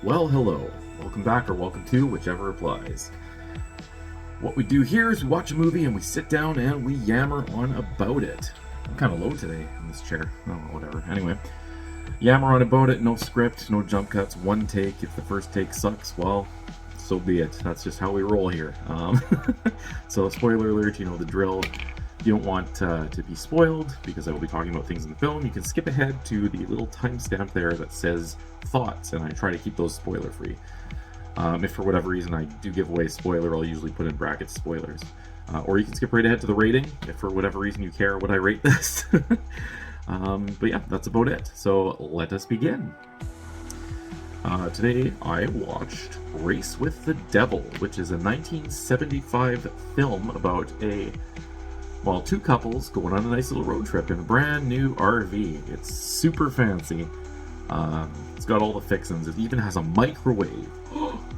Well, hello. Welcome back or welcome to, whichever applies. What we do here is we watch a movie and we sit down and we yammer on about it. I'm kind of low today in this chair. Oh, whatever. Anyway, yammer on about it, no script, no jump cuts, one take. If the first take sucks, well, so be it. That's just how we roll here. So, spoiler alert, you know the drill. If you don't want to be spoiled, because I will be talking about things in the film, you can skip ahead to the little timestamp there that says thoughts, and I try to keep those spoiler free. If for whatever reason I do give away a spoiler, I'll usually put in brackets spoilers. Or you can skip right ahead to the rating, if for whatever reason you care what I rate this. But yeah, that's about it. So let us begin. Today I watched Race with the Devil, which is a 1975 film about two couples going on a nice little road trip in a brand new RV. It's super fancy. It's got all the fixings. It even has a microwave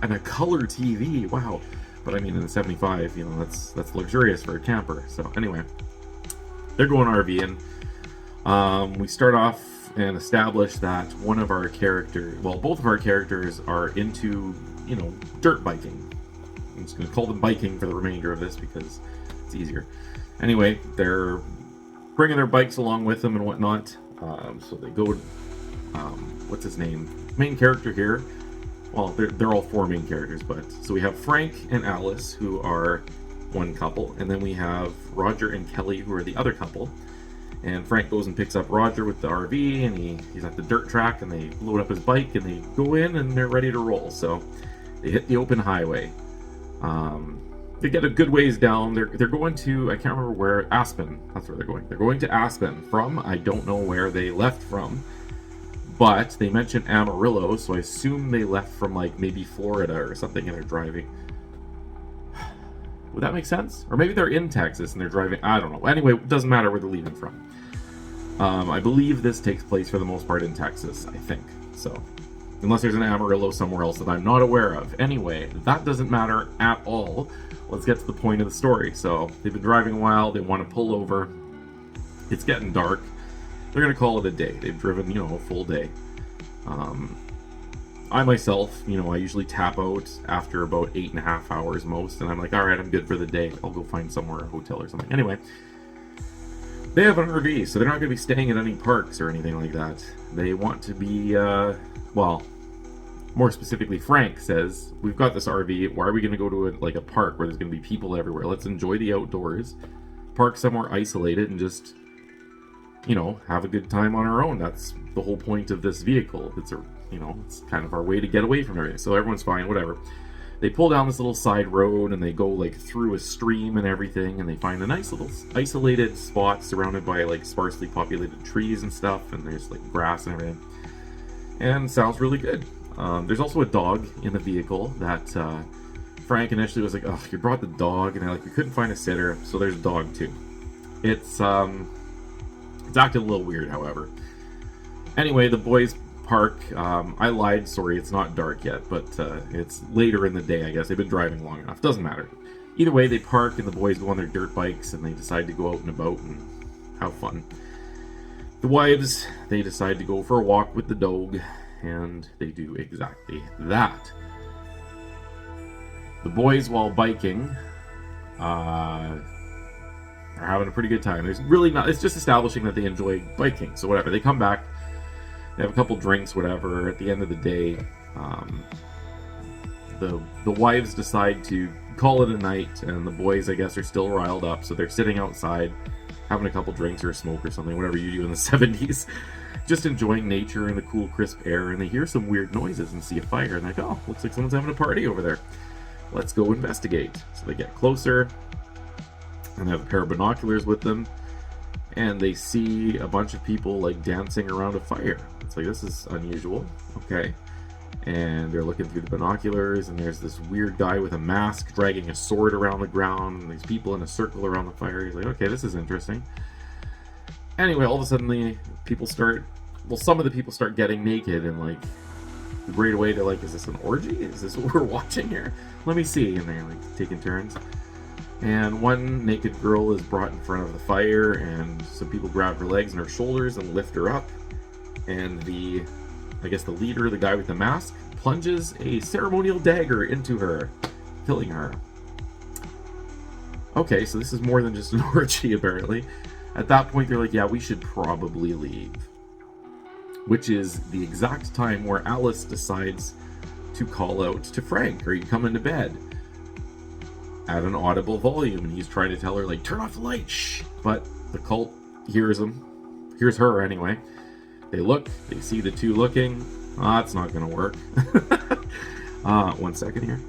and a color TV. Wow. But I mean, in the 75, you know, that's luxurious for a camper. So anyway, they're going RVing. We start off and establish that both of our characters are into, you know, dirt biking. I'm just going to call them biking for the remainder of this because it's easier. Anyway, they're bringing their bikes along with them and whatnot. So they go. What's his name? Main character here. Well, they're all four main characters, but so we have Frank and Alice, who are one couple, and then we have Roger and Kelly, who are the other couple. And Frank goes and picks up Roger with the RV, and he's at the dirt track, and they load up his bike, and they go in, and they're ready to roll. So they hit the open highway. They get a good ways down. They're going to, I can't remember where, Aspen. That's where they're going. They're going to Aspen from, I don't know where they left from. But they mentioned Amarillo, so I assume they left from like maybe Florida or something and they're driving. Would that make sense? Or maybe they're in Texas and they're driving, I don't know. Anyway, it doesn't matter where they're leaving from. I believe this takes place for the most part in Texas, I think. So, unless there's an Amarillo somewhere else that I'm not aware of. Anyway, that doesn't matter at all. Let's get to the point of the story. So, they've been driving a while, they want to pull over. It's getting dark. They're going to call it a day. They've driven, you know, a full day. I myself, you know, I usually tap out after about 8.5 hours most, and I'm like, all right, I'm good for the day. I'll go find somewhere, a hotel or something. Anyway, they have an RV, so they're not going to be staying at any parks or anything like that. They want to be, more specifically, Frank says, we've got this RV. Why are we going to go to a park where there's going to be people everywhere? Let's enjoy the outdoors, park somewhere isolated, and just, you know, have a good time on our own. That's the whole point of this vehicle. It's it's kind of our way to get away from everything. So everyone's fine, whatever. They pull down this little side road and they go like through a stream and everything, and they find a nice little isolated spot surrounded by like sparsely populated trees and stuff, and there's like grass and everything. And sounds really good. There's also a dog in the vehicle that Frank initially was like, oh, you brought the dog, and we couldn't find a sitter, so there's a dog too. It's acting a little weird, however. Anyway, the boys park. I lied, sorry, it's not dark yet, but it's later in the day, I guess. They've been driving long enough. Doesn't matter. Either way, they park, and the boys go on their dirt bikes, and they decide to go out and about and have fun. The wives, they decide to go for a walk with the dog, and they do exactly that. The boys, while biking, are having a pretty good time. There's really not, it's just establishing that they enjoy biking. So whatever, they come back, they have a couple drinks, whatever. At the end of the day, the wives decide to call it a night, and the boys, I guess, are still riled up. So they're sitting outside, having a couple drinks or a smoke or something, whatever you do in the 70s, just enjoying nature and the cool, crisp air. And they hear some weird noises and see a fire, and they're like, oh, looks like someone's having a party over there. Let's go investigate. So they get closer, and they have a pair of binoculars with them, and they see a bunch of people like dancing around a fire. It's like, this is unusual. Okay. And they're looking through the binoculars, and there's this weird guy with a mask dragging a sword around the ground, and these people in a circle around the fire. He's like, okay, this is interesting. Anyway, all of a sudden some of the people start getting naked, and like right away they're like, is this an orgy? Is this what we're watching here? Let me see. And they're like taking turns. And one naked girl is brought in front of the fire, and some people grab her legs and her shoulders and lift her up. And the I guess the leader, the guy with the mask, plunges a ceremonial dagger into her, killing her. Okay, so this is more than just an orgy, apparently. At that point, they're like, yeah, we should probably leave. Which is the exact time where Alice decides to call out to Frank, "Are you coming to bed?" At an audible volume, and he's trying to tell her, like, turn off the light, shh! But the cult hears her anyway. They look, they see the two looking. It's not gonna work. 1 second here.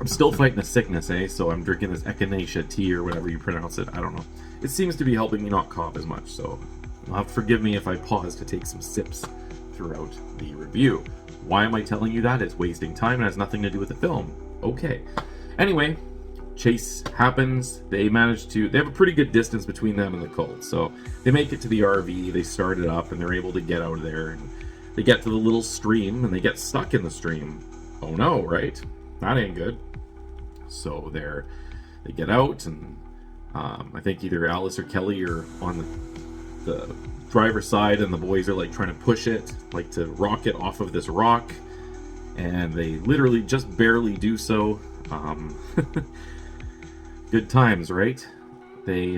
I'm still fighting a sickness, so I'm drinking this echinacea tea or whatever you pronounce it. I don't know. It seems to be helping me not cough as much, so you'll have to forgive me if I pause to take some sips throughout the review. Why am I telling you that? It's wasting time and has nothing to do with the film. Okay. Anyway, chase happens. They have a pretty good distance between them and the cult, so they make it to the RV, they start it up, and they're able to get out of there. And they get to the little stream, and they get stuck in the stream. Oh no, right? That ain't good. So they get out, and I think either Alice or Kelly are on the driver's side, and the boys are like trying to push it, like to rock it off of this rock, and they literally just barely do so. Good times, right? The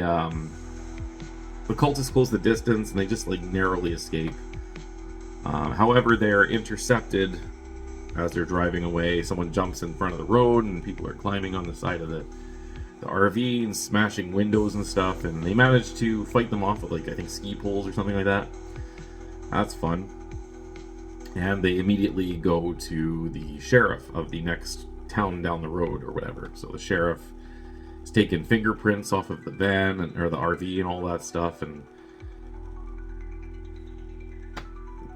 cultists close the distance, and they just like narrowly escape. However, they're intercepted as they're driving away. Someone jumps in front of the road, and people are climbing on the side of the RV and smashing windows and stuff, and they manage to fight them off with, like, I think ski poles or something like that. That's fun. And they immediately go to the sheriff of the next town down the road or whatever. So the sheriff is taking fingerprints off of the van or the RV and all that stuff, and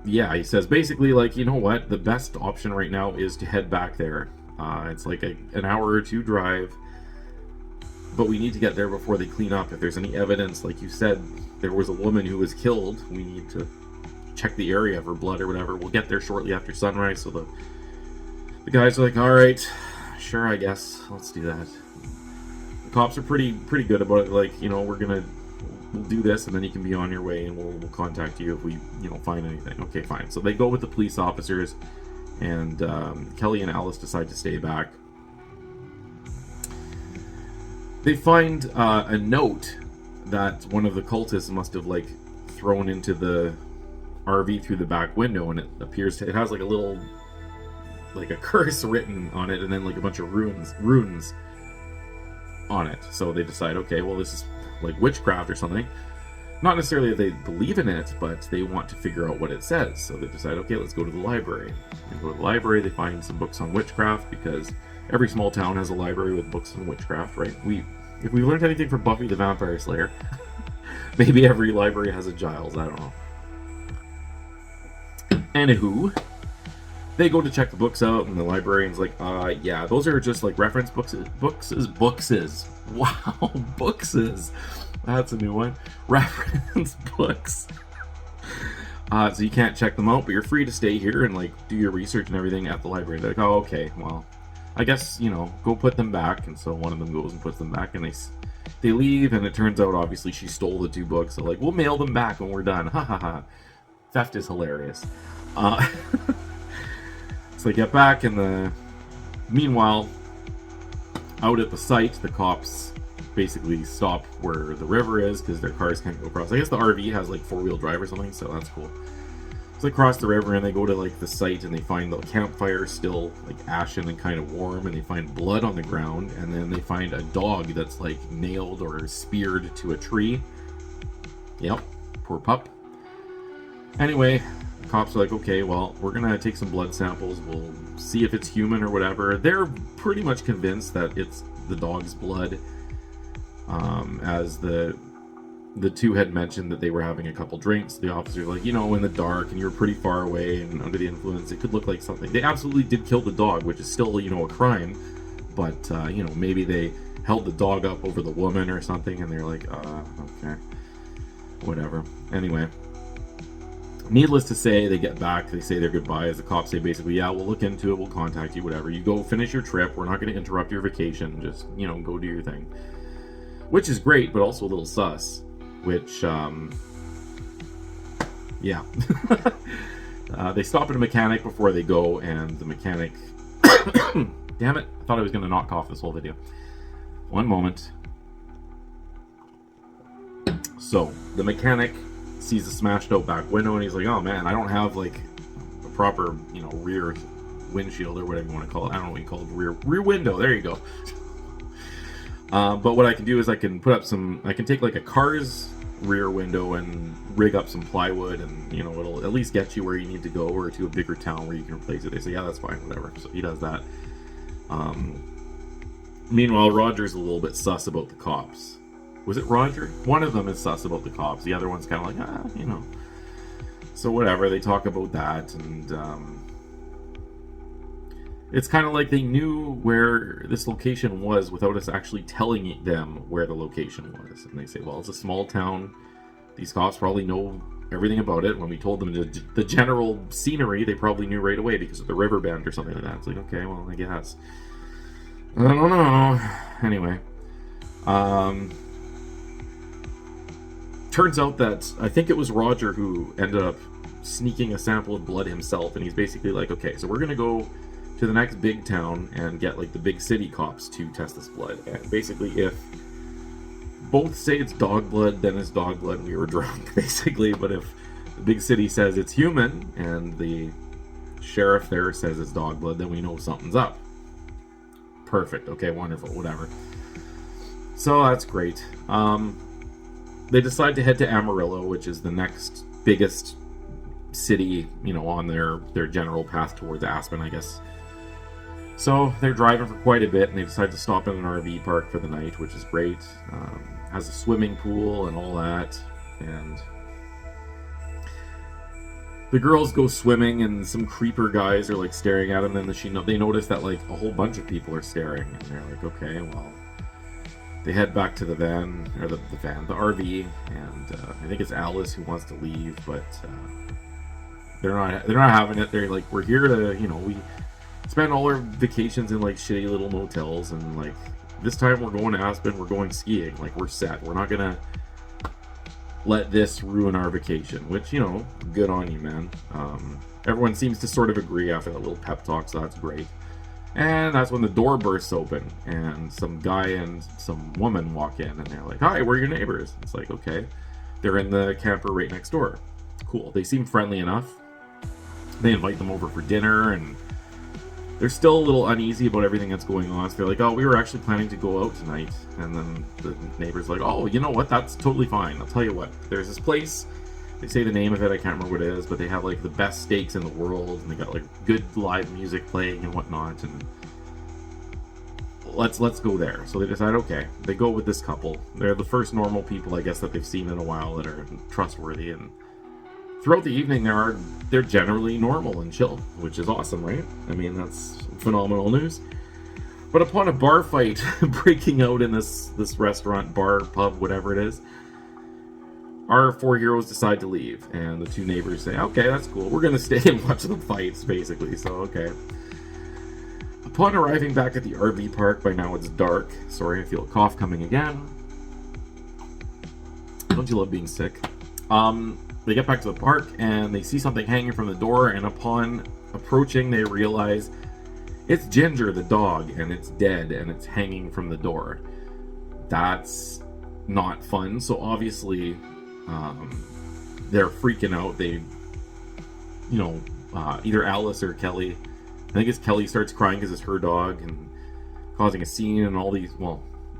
yeah, he says basically, like, you know what, the best option right now is to head back there. It's like an hour or two drive, but we need to get there before they clean up. If there's any evidence, like you said, there was a woman who was killed, we need to check the area for blood or whatever. We'll get there shortly after sunrise. So the guys are like, all right, sure, I guess, let's do that. The cops are pretty good about it, like, you know, we'll do this, and then you can be on your way, and we'll contact you if we, find anything. Okay, fine. So they go with the police officers, and Kelly and Alice decide to stay back. They find a note that one of the cultists must have, like, thrown into the RV through the back window, and it has like a little, like a curse written on it, and then like a bunch of runes on it. So they decide, okay, well, this is like witchcraft or something. Not necessarily that they believe in it, but they want to figure out what it says. So they decide, okay, let's go to the library. They go to the library, they find some books on witchcraft, because every small town has a library with books on witchcraft, right? If we learned anything from Buffy the Vampire Slayer, maybe every library has a Giles, I don't know. Anywho, they go to check the books out, and the librarian's like, yeah, those are just like reference books. Wow, bookses. That's a new one. Reference books. So you can't check them out, but you're free to stay here and like do your research and everything at the library. They're like, oh, okay, well, I guess, go put them back. And so one of them goes and puts them back, and they leave, and it turns out obviously she stole the two books. So like, we'll mail them back when we're done. Ha ha ha. Theft is hilarious. So they get back, and meanwhile, out at the site, the cops basically stop where the river is because their cars can't go across. I guess the RV has like 4-wheel drive or something, so that's cool. So they cross the river, and they go to like the site, and they find the campfire still like ashen and kind of warm, and they find blood on the ground, and then they find a dog that's like nailed or speared to a tree. Yep, poor pup. Anyway, the cops are like, okay, well, we're gonna take some blood samples, we'll see if it's human or whatever. They're pretty much convinced that it's the dog's blood, as the two had mentioned that they were having a couple drinks. The officer's like, in the dark, and you're pretty far away and under the influence, it could look like something. They absolutely did kill the dog, which is still, a crime, but, maybe they held the dog up over the woman or something, and they're like, okay, whatever. Anyway, needless to say, they get back, they say their goodbyes. The cops say basically, yeah, we'll look into it, we'll contact you, whatever. You go finish your trip, we're not going to interrupt your vacation, just, go do your thing. Which is great, but also a little sus. Which, Yeah. They stop at a mechanic before they go, and the mechanic... Damn it, I thought I was going to knock off this whole video. One moment. So, the mechanic sees a smashed out back window, and he's like, oh man, I don't have like a proper, rear windshield or whatever you want to call it. I don't know what you call it. Rear window. There you go. But what I can do is I can take like a car's rear window and rig up some plywood, and it'll at least get you where you need to go, or to a bigger town where you can replace it. They say, yeah, that's fine, whatever. So he does that. Meanwhile, Roger's a little bit sus about the cops. Was it Roger? One of them is sus about the cops. The other one's kind of like, So whatever, they talk about that, and it's kind of like they knew where this location was without us actually telling them where the location was. And they say, well, it's a small town. These cops probably know everything about it. When we told them the general scenery, they probably knew right away because of the river bend or something like that. It's like, okay, well, I guess. I don't know. Anyway. Turns out that I think it was Roger who ended up sneaking a sample of blood himself. And he's basically like, okay, so we're going to go to the next big town and get like the big city cops to test this blood. And basically, if both say it's dog blood, then it's dog blood, we were drunk, basically. But if the big city says it's human and the sheriff there says it's dog blood, then we know something's up. Perfect. Okay, wonderful, whatever. So that's great. They decide to head to Amarillo, which is the next biggest city, on their general path towards Aspen, I guess. So they're driving for quite a bit, and they decide to stop in an RV park for the night, which is great. Has a swimming pool and all that, and the girls go swimming, and some creeper guys are like staring at them. And then they notice that like a whole bunch of people are staring, and they're like, okay, well. They head back to the van, or the RV, and I think it's Alice who wants to leave, but they're not having it. They're like, we're here to, we spend all our vacations in like shitty little motels, and like this time we're going to Aspen, we're going skiing, like we're set. We're not gonna let this ruin our vacation, which, good on you, man. Everyone seems to sort of agree after that little pep talk, so that's great. And that's when the door bursts open, and some guy and some woman walk in, and they're like, hi, we're your neighbors. It's like, okay. They're in the camper right next door. Cool. They seem friendly enough. They invite them over for dinner, and they're still a little uneasy about everything that's going on. So they're like, oh, we were actually planning to go out tonight. And then the neighbor's like, oh, you know what? That's totally fine. I'll tell you what. There's this place. They say the name of it, I can't remember what it is, but they have like the best steaks in the world, and they got like good live music playing and whatnot, and let's go there. So they decide, okay, they go with this couple. They're the first normal people, I guess, that they've seen in a while that are trustworthy, and throughout the evening they're generally normal and chill, which is awesome, right? I mean, that's phenomenal news. But upon a bar fight breaking out in this restaurant, bar, pub, whatever it is, our four heroes decide to leave, and the two neighbors say, okay, that's cool. We're going to stay and watch them fights, basically, so okay. Upon arriving back at the RV park, by now it's dark. Sorry, I feel a cough coming again. Don't you love being sick? They get back to the park, and they see something hanging from the door, and upon approaching, they realize it's Ginger, the dog, and it's dead, and it's hanging from the door. That's not fun, so obviously they're freaking out. They, either Alice or Kelly, I think it's Kelly, starts crying because it's her dog, and causing a scene, and all these,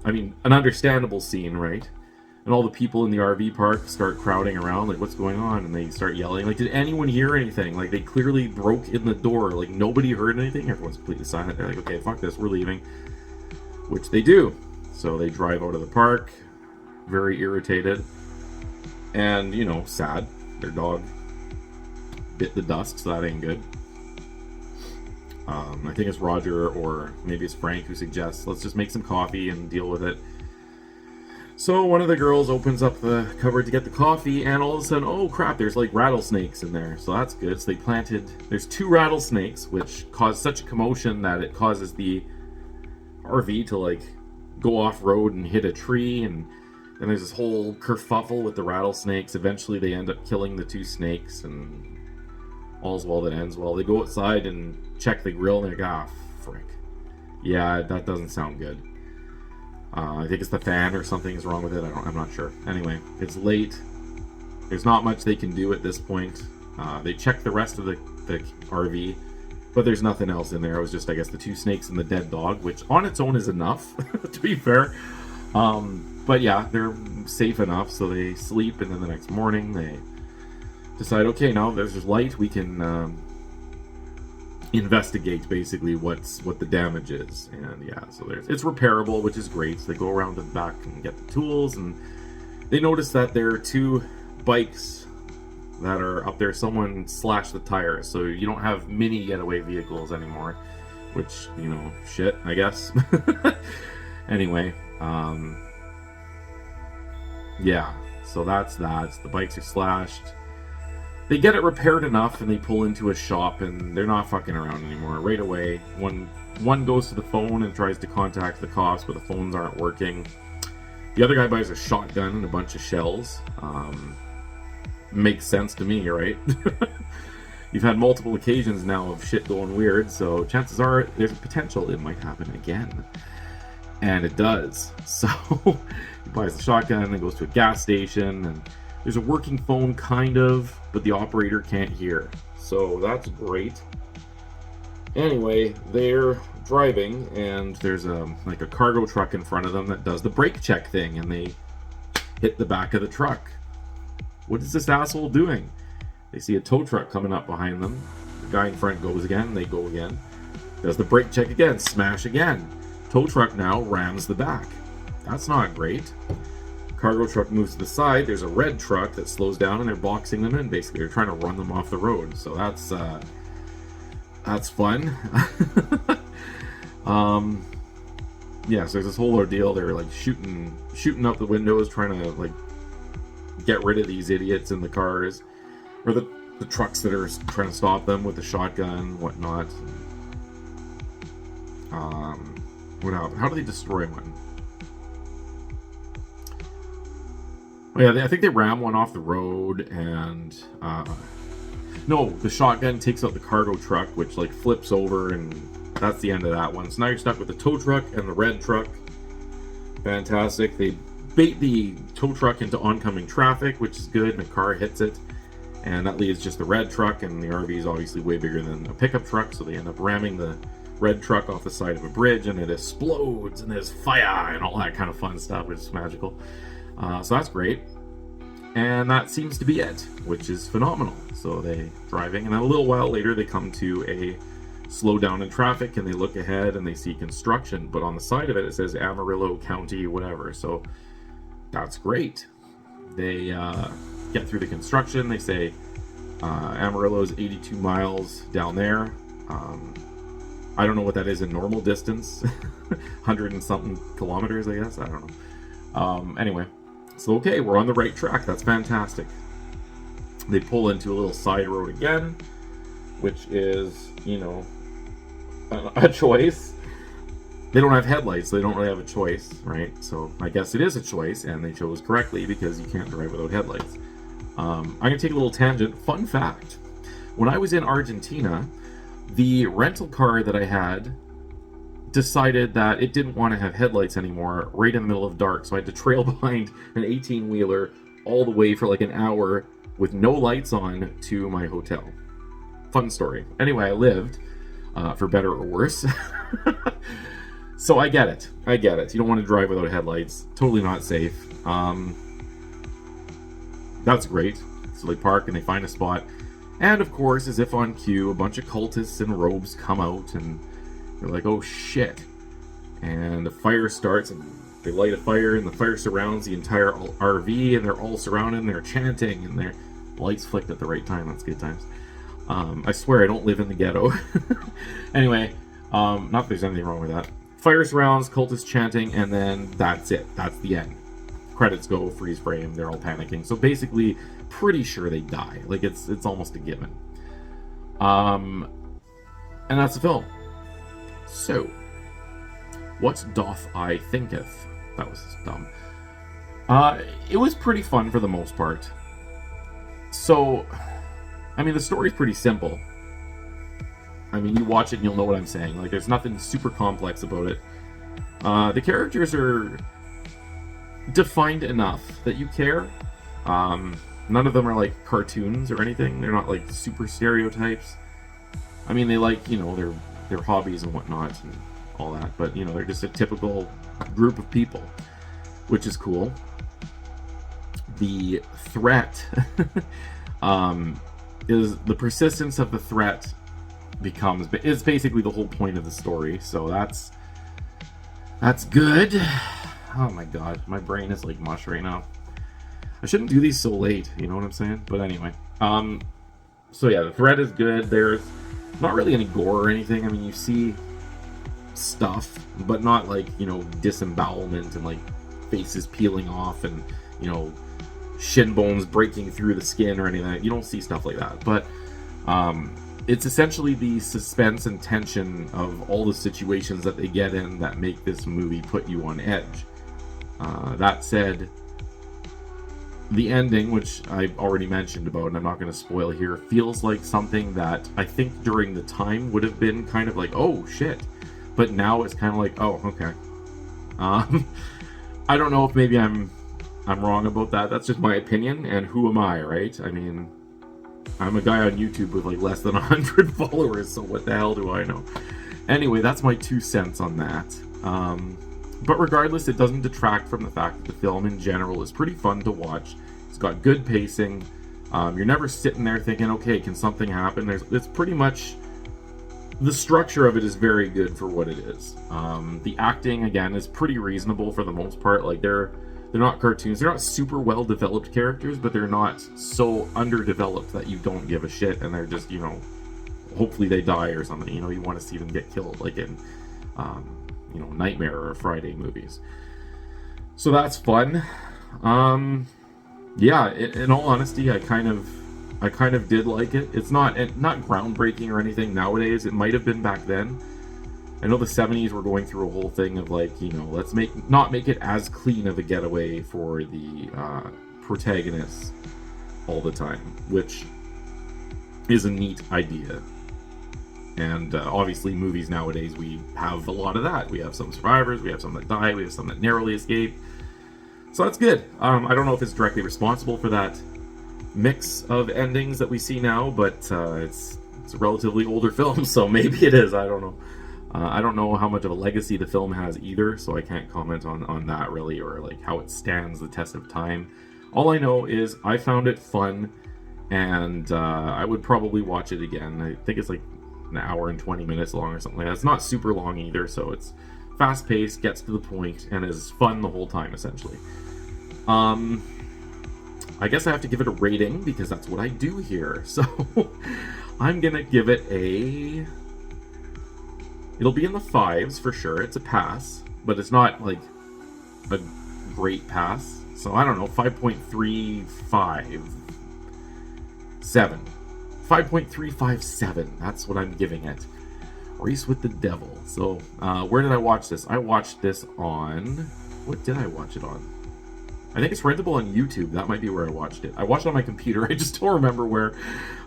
an understandable scene, right? And all the people in the RV park start crowding around, like, what's going on? And they start yelling, like, did anyone hear anything? Like, they clearly broke in the door, like, nobody heard anything. Everyone's completely silent. They're like, okay, fuck this, we're leaving. Which they do. So they drive out of the park, very irritated. And, sad. Their dog bit the dust, so that ain't good. I think it's Roger, or maybe it's Frank, who suggests, let's just make some coffee and deal with it. So one of the girls opens up the cupboard to get the coffee, and all of a sudden, oh crap, there's like rattlesnakes in there. So that's good. So there's 2 rattlesnakes, which cause such a commotion that it causes the RV to like go off-road and hit a tree, and And there's this whole kerfuffle with the rattlesnakes. Eventually they end up killing the 2 snakes, and all's well that ends well. They go outside and check the grill, and they're like, frick. Yeah, that doesn't sound good. I think it's the fan or something is wrong with it. I'm not sure. Anyway, it's late. There's not much they can do at this point. They check the rest of the RV, but there's nothing else in there. It was just, I guess, the 2 snakes and the dead dog, which on its own is enough, to be fair. But yeah, they're safe enough, so they sleep, and then the next morning they decide, okay, now there's just light, we can investigate basically what the damage is. And yeah, so it's repairable, which is great. So they go around to the back and get the tools, and they notice that there are 2 bikes that are up there. Someone slashed the tires, so you don't have mini getaway vehicles anymore, which, you know, shit, I guess. Anyway, yeah, so that's that. The bikes are slashed. They get it repaired enough, and they pull into a shop, and they're not fucking around anymore. Right away, one goes to the phone and tries to contact the cops, but the phones aren't working. The other guy buys a shotgun and a bunch of shells. Makes sense to me, right? You've had multiple occasions now of shit going weird, so chances are there's a potential it might happen again. And it does. So he buys the shotgun and goes to a gas station, and there's a working phone, kind of, but the operator can't hear. So that's great. Anyway, they're driving, and there's like a cargo truck in front of them that does the brake check thing, and they hit the back of the truck. What is this asshole doing? They see a tow truck coming up behind them. The guy in front goes again, they go again. Does the brake check again, smash again. Tow truck now rams the back. That's not great. Cargo truck moves to the side. There's a red truck that slows down, and they're boxing them in. Basically, they're trying to run them off the road. So that's fun. Yeah, so there's this whole ordeal. They're like shooting out the windows, trying to like get rid of these idiots in the cars, or the trucks that are trying to stop them with the shotgun and whatnot. What else? How do they destroy one? Oh yeah, I think they ram one off the road, and no, the shotgun takes out the cargo truck, which like flips over, and that's the end of that one. So now you're stuck with the tow truck and the red truck. Fantastic. They bait the tow truck into oncoming traffic, which is good, and a car hits it, and that leaves just the red truck, and the RV is obviously way bigger than a pickup truck, so they end up ramming the red truck off the side of a bridge, and it explodes, and there's fire and all that kind of fun stuff, which is magical. So that's great. And that seems to be it, which is phenomenal. So they driving, and then a little while later they come to a slowdown in traffic, and they look ahead and they see construction, but on the side of it says Amarillo County whatever. So that's great. They get through the construction. They say Amarillo is 82 miles down there. I don't know what that is in normal distance. 100 and something kilometers, I guess. I don't know. Anyway, so okay, we're on the right track. That's fantastic. They pull into a little side road again, which is, you know, a choice. They don't have headlights, so they don't really have a choice, right? So I guess it is a choice, and they chose correctly because you can't drive without headlights. I'm going to take a little tangent. Fun fact. When I was in Argentina, the rental car that I had decided that it didn't want to have headlights anymore right in the middle of dark, so I had to trail behind an 18-wheeler all the way for like an hour with no lights on to my hotel. Fun story. Anyway, I lived, for better or worse. So I get it. You don't want to drive without headlights. Totally not safe. That's great. So they park and they find a spot. And of course, as if on cue, a bunch of cultists in robes come out, and they're like, oh shit. And the fire starts, and they light a fire, and the fire surrounds the entire RV, and they're all surrounded, and they're chanting, and their lights flicked at the right time. That's good times. I swear I don't live in the ghetto. Anyway, not that there's anything wrong with that. Fire surrounds, cultists chanting, and then that's it. That's the end. Credits go, freeze frame, they're all panicking. So basically, pretty sure they die. Like, it's almost a given. And that's the film. So, what doth I thinketh? That was dumb. It was pretty fun for the most part. So, I mean, the story's pretty simple. I mean, you watch it and you'll know what I'm saying. Like, there's nothing super complex about it. The characters are defined enough that you care. None of them are like cartoons or anything. They're not like super stereotypes. I mean, they like, you know, their hobbies and whatnot and all that, but you know, they're just a typical group of people, which is cool. The threat is the persistence of the threat is basically the whole point of the story. So that's good. Oh my god, my brain is like mush right now. I shouldn't do these so late, you know what I'm saying? But anyway, so yeah, the threat is good. There's not really any gore or anything. I mean, you see stuff, but not like, you know, disembowelment and like faces peeling off and, you know, shin bones breaking through the skin or anything. You don't see stuff like that. But it's essentially the suspense and tension of all the situations that they get in that make this movie put you on edge. That said, the ending, which I've already mentioned about and I'm not going to spoil here, feels like something that I think during the time would have been kind of like, oh shit, but now it's kind of like, oh, okay. I don't know if maybe I'm wrong about that. That's just my opinion, and who am I, right? I mean, I'm a guy on YouTube with like less than 100 followers, so what the hell do I know? Anyway, that's my 2 cents on that. But regardless, it doesn't detract from the fact that the film in general is pretty fun to watch. It's got good pacing. You're never sitting there thinking, okay, can something happen? It's pretty much, the structure of it is very good for what it is. The acting, again, is pretty reasonable for the most part. Like, they're not cartoons. They're not super well developed characters, but they're not so underdeveloped that you don't give a shit, and they're just, you know, hopefully they die or something. You know, you want to see them get killed, like in you know, Nightmare or Friday movies. So that's fun. Yeah, in all honesty, I kind of did like it. It's not groundbreaking or anything nowadays. It might have been back then. I know the 70s were going through a whole thing of like, you know, let's not make it as clean of a getaway for the protagonists all the time, which is a neat idea. And obviously movies nowadays, we have a lot of that. We have some survivors, we have some that die, we have some that narrowly escape. So that's good. I don't know if it's directly responsible for that mix of endings that we see now, but it's a relatively older film, so maybe it is. I don't know. I don't know how much of a legacy the film has either, so I can't comment on that really, or like how it stands the test of time. All I know is I found it fun, and I would probably watch it again. I think it's like an hour and 20 minutes long or something like that. It's not super long either, so it's fast paced, gets to the point, and is fun the whole time essentially. I guess I have to give it a rating because that's what I do here. So I'm gonna give it it'll be in the 5s for sure. It's a pass, but it's not like a great pass. So I don't know, 5.357. That's what I'm giving it. Race with the Devil. So, where did I watch this? I watched this on... What did I watch it on? I think it's rentable on YouTube. That might be where I watched it. I watched it on my computer. I just don't remember where.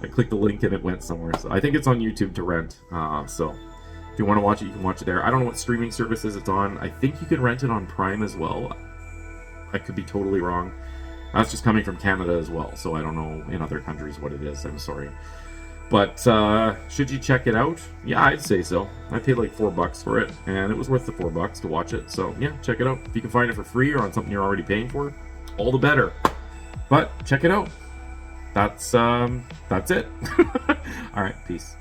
I clicked the link and it went somewhere. So I think it's on YouTube to rent. So if you want to watch it, you can watch it there. I don't know what streaming services it's on. I think you can rent it on Prime as well. I could be totally wrong. That's just coming from Canada as well, so I don't know in other countries what it is. I'm sorry. But should you check it out? Yeah, I'd say so. I paid like $4 for it, and it was worth the $4 to watch it. So yeah, check it out. If you can find it for free or on something you're already paying for, all the better. But check it out. That's it. All right, peace.